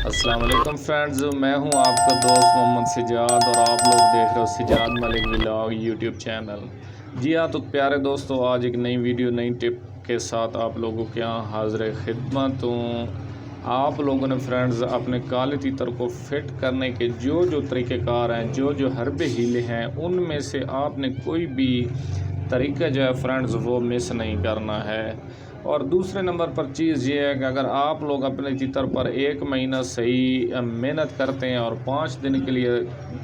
السلام علیکم فرینڈز، میں ہوں آپ کا دوست محمد سجاد اور آپ لوگ دیکھ رہے ہو سجاد ملک ولاگ یوٹیوب چینل۔ جی ہاں، تو پیارے دوستو، آج ایک نئی ویڈیو نئی ٹپ کے ساتھ آپ لوگوں کے یہاں حاضر خدمت ہوں۔ آپ لوگوں نے فرینڈز اپنے کالے تیتر کو فٹ کرنے کے جو طریقہ کار ہیں، جو حربے ہیلے ہیں، ان میں سے آپ نے کوئی بھی طریقہ جو ہے فرینڈز وہ مس نہیں کرنا ہے۔ اور دوسرے نمبر پر چیز یہ ہے کہ اگر آپ لوگ اپنے تیتر پر 1 مہینہ صحیح محنت کرتے ہیں اور 5 دن کے لیے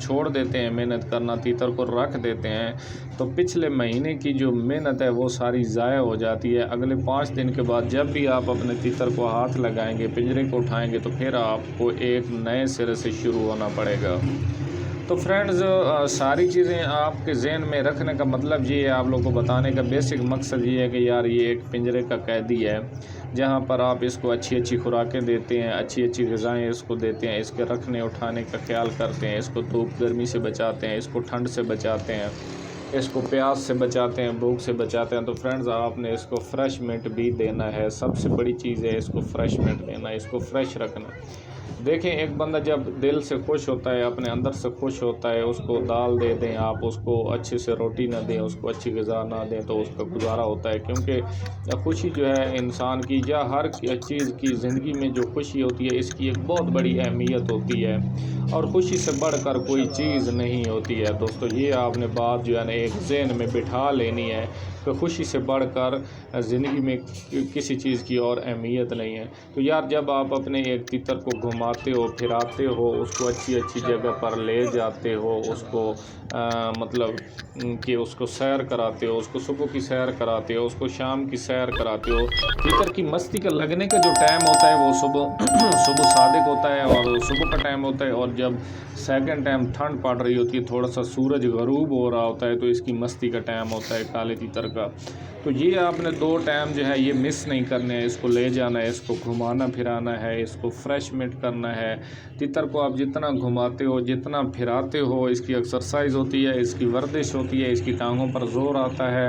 چھوڑ دیتے ہیں محنت کرنا، تیتر کو رکھ دیتے ہیں، تو پچھلے مہینے کی جو محنت ہے وہ ساری ضائع ہو جاتی ہے۔ اگلے 5 دن کے بعد جب بھی آپ اپنے تیتر کو ہاتھ لگائیں گے، پنجرے کو اٹھائیں گے، تو پھر آپ کو ایک نئے سرے سے شروع ہونا پڑے گا۔ تو فرینڈز، ساری چیزیں آپ کے ذہن میں رکھنے کا مطلب یہ ہے، آپ لوگوں کو بتانے کا بیسک مقصد یہ ہے کہ یار یہ ایک پنجرے کا قیدی ہے، جہاں پر آپ اس کو اچھی خوراکیں دیتے ہیں، اچھی غذائیں اس کو دیتے ہیں، اس کے رکھنے اٹھانے کا خیال کرتے ہیں، اس کو دھوپ گرمی سے بچاتے ہیں، اس کو ٹھنڈ سے بچاتے ہیں، اس کو پیاس سے بچاتے ہیں، بھوک سے بچاتے ہیں۔ تو فرینڈز، آپ نے اس کو فریش میٹ بھی دینا ہے۔ سب سے بڑی چیز ہے اس کو فریش میٹ دینا ہے، اس کو فریش رکھنا۔ دیکھیں، ایک بندہ جب دل سے خوش ہوتا ہے، اپنے اندر سے خوش ہوتا ہے، اس کو دال دے دیں، آپ اس کو اچھے سے روٹی نہ دیں، اس کو اچھی غذا نہ دیں، تو اس کا گزارا ہوتا ہے۔ کیونکہ خوشی جو ہے انسان کی، یا ہر چیز کی زندگی میں جو خوشی ہوتی ہے، اس کی ایک بہت بڑی اہمیت ہوتی ہے، اور خوشی سے بڑھ کر کوئی چیز نہیں ہوتی ہے۔ دوستو، یہ آپ نے بات جو ہے نا ایک ذہن میں بٹھا لینی ہے کہ خوشی سے بڑھ کر زندگی میں کسی چیز کی اور اہمیت نہیں ہے۔ تو یار، جب آپ اپنے ایک تیتر کو گھماتے ہو، پھراتے ہو، اس کو اچھی جگہ پر لے جاتے ہو، اس کو مطلب کہ اس کو سیر کراتے ہو، اس کو صبح کی سیر کراتے ہو، اس کو شام کی سیر کراتے ہو، تیتر کی مستی کا لگنے کا جو ٹائم ہوتا ہے وہ صبح صادق ہوتا ہے، اور صبح کا ٹائم ہوتا ہے، اور جب سیکنڈ ٹائم ٹھنڈ پڑ رہی ہوتی ہے، تھوڑا سا سورج غروب ہو رہا ہوتا ہے، تو اس کی مستی کا ٹائم ہوتا ہے کالے تیتر کا۔ تو یہ آپ نے 2 ٹائم جو ہے یہ مس نہیں کرنے ہیں، اس کو لے جانا ہے، اس کو گھمانا پھرانا ہے، اس کو فریش میٹ کرنا ہے۔ تیتر کو آپ جتنا گھماتے ہو، جتنا پھراتے ہو، اس کی ایکسرسائز ہوتی ہے، اس کی ورزش ہوتی ہے، اس کی ٹانگوں پر زور آتا ہے،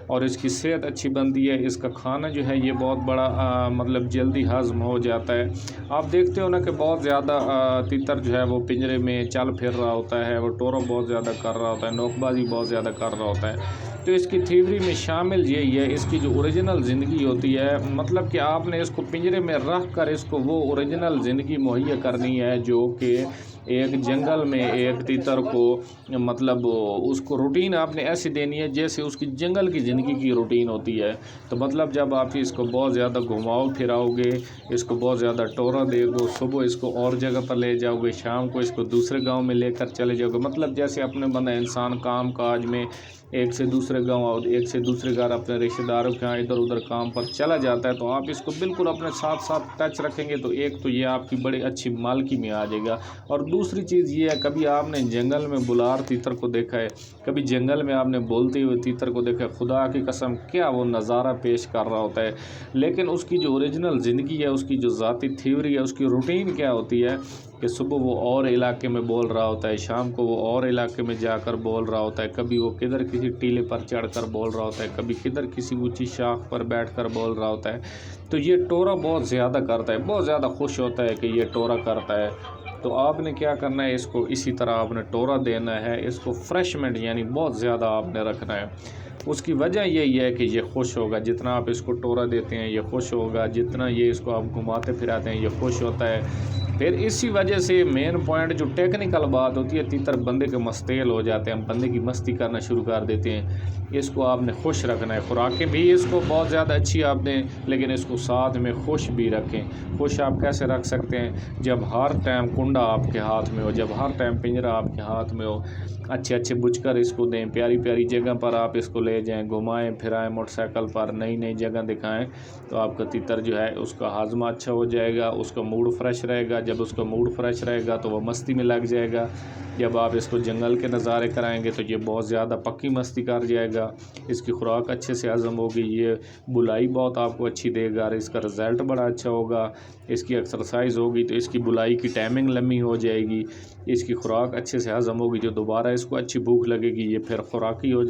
اور اس کی صحت اچھی بنتی ہے۔ اس کا کھانا جو ہے یہ بہت بڑا مطلب جلدی ہضم ہو جاتا ہے۔ آپ دیکھتے ہو نا کہ بہت زیادہ تیتر جو ہے وہ پنجرے میں چل پھر رہا ہوتا ہے، وہ ٹورو بہت زیادہ کر رہا ہوتا ہے، نوک بازی بہت زیادہ کر رہا ہوتا ہے۔ تو اس کی تھیوری میں شامل یہی ہے، اس کی جو اوریجنل زندگی ہوتی ہے، مطلب کہ آپ نے اس کو پنجرے میں رکھ کر اس کو وہ اوریجنل زندگی مہیا کرنی ہے، جو کہ ایک جنگل میں ایک تیتر کو مطلب اس کو روٹین آپ نے ایسی دینی ہے جیسے اس کی جنگل کی زندگی کی روٹین ہوتی ہے۔ تو مطلب جب آپ اس کو بہت زیادہ گھماؤ پھراؤ گے، اس کو بہت زیادہ ٹورا دے گو، صبح اس کو اور جگہ پر لے جاؤ گے، شام کو اس کو دوسرے گاؤں میں لے کر چلے جاؤ گے، مطلب جیسے اپنے بندہ انسان کام کاج میں ایک سے دوسرے گاؤں اور ایک سے دوسرے گھر اپنے رشتہ داروں کے یہاں ادھر ادھر کام پر چلا جاتا ہے، تو آپ اس کو بالکل اپنے ساتھ ٹچ رکھیں گے، تو ایک تو یہ آپ کی بڑی اچھی مالکی میں آ جائے گا۔ اور دوسری چیز یہ ہے، کبھی آپ نے جنگل میں بلار تیتر کو دیکھا ہے، کبھی جنگل میں آپ نے بولتے ہوئے تیتر کو دیکھا ہے؟ خدا کی قسم کیا وہ نظارہ پیش کر رہا ہوتا ہے، لیکن اس کی جو اوریجنل زندگی ہے، اس کی جو ذاتی تھیوری ہے، اس کی روٹین کیا ہوتی ہے کہ صبح وہ اور علاقے میں بول رہا ہوتا ہے، شام کو وہ اور علاقے میں جا کر بول رہا ہوتا ہے، کبھی وہ کدھر کسی ٹیلے پر چڑھ کر بول رہا ہوتا ہے، کبھی کدھر کسی اونچی شاخ پر بیٹھ کر بول رہا ہوتا ہے۔ تو یہ ٹورا بہت زیادہ کرتا ہے، بہت زیادہ خوش ہوتا ہے کہ یہ ٹورا کرتا ہے۔ تو آپ نے کیا کرنا ہے، اس کو اسی طرح آپ نے ٹورا دینا ہے، اس کو فریشمنٹ یعنی بہت زیادہ آپ نے رکھنا ہے۔ اس کی وجہ یہی ہے کہ یہ خوش ہوگا، جتنا آپ اس کو ٹورا دیتے ہیں یہ خوش ہوگا، جتنا یہ اس کو آپ گھماتے پھراتے ہیں یہ خوش ہوتا ہے۔ پھر اسی وجہ سے مین پوائنٹ جو ٹیکنیکل بات ہوتی ہے، تیتر بندے کے مستیل ہو جاتے ہیں، بندے کی مستی کرنا شروع کر دیتے ہیں۔ اس کو آپ نے خوش رکھنا ہے، خوراکیں بھی اس کو بہت زیادہ اچھی آپ دیں، لیکن اس کو ساتھ میں خوش بھی رکھیں۔ خوش آپ کیسے رکھ سکتے ہیں؟ جب ہر ٹائم کنڈا آپ کے ہاتھ میں ہو، جب ہر ٹائم پنجرا آپ کے ہاتھ میں ہو، اچھے بچکر اس کو دیں، پیاری جگہ پر آپ اس کو لے جائیں، گھمائیں پھرائیں، موٹر سائیکل پر نئی جگہ دکھائیں، تو آپ کا تیتر جو ہے اس کا ہاضمہ اچھا ہو جائے گا، اس کا موڈ فریش رہے گا۔ جب اس کا موڈ فریش رہے گا تو وہ مستی میں لگ جائے گا۔ جب آپ اس کو جنگل کے نظارے کرائیں گے تو یہ بہت زیادہ پکی مستی کر جائے گا، اس کی خوراک اچھے سے ہضم ہوگی، یہ بلائی بہت آپ کو اچھی دے گا، اور اس کا رزلٹ بڑا اچھا ہوگا۔ اس کی ایکسرسائز ہوگی تو اس کی بلائی کی ٹائمنگ لمبی ہو جائے گی، اس کی خوراک اچھے سے ہضم ہوگی، جو دوبارہ اس کو اچھی بھوک لگے گی، یہ پھر خوراکی ہو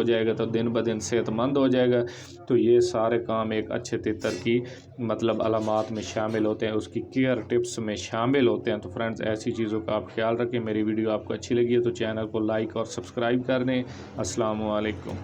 جائے گا تو دن بدن صحت مند ہو جائے گا۔ تو یہ سارے کام ایک اچھے تیتر کی مطلب علامات میں شامل ہوتے ہیں۔ اس کی کیئر ٹپس ٹپس میں شامل ہوتے ہیں۔ تو فرینڈز ایسی چیزوں کا آپ خیال رکھیں۔ میری ویڈیو آپ کو اچھی لگی ہے تو چینل کو لائک اور سبسکرائب کر دیں۔ السلام علیکم۔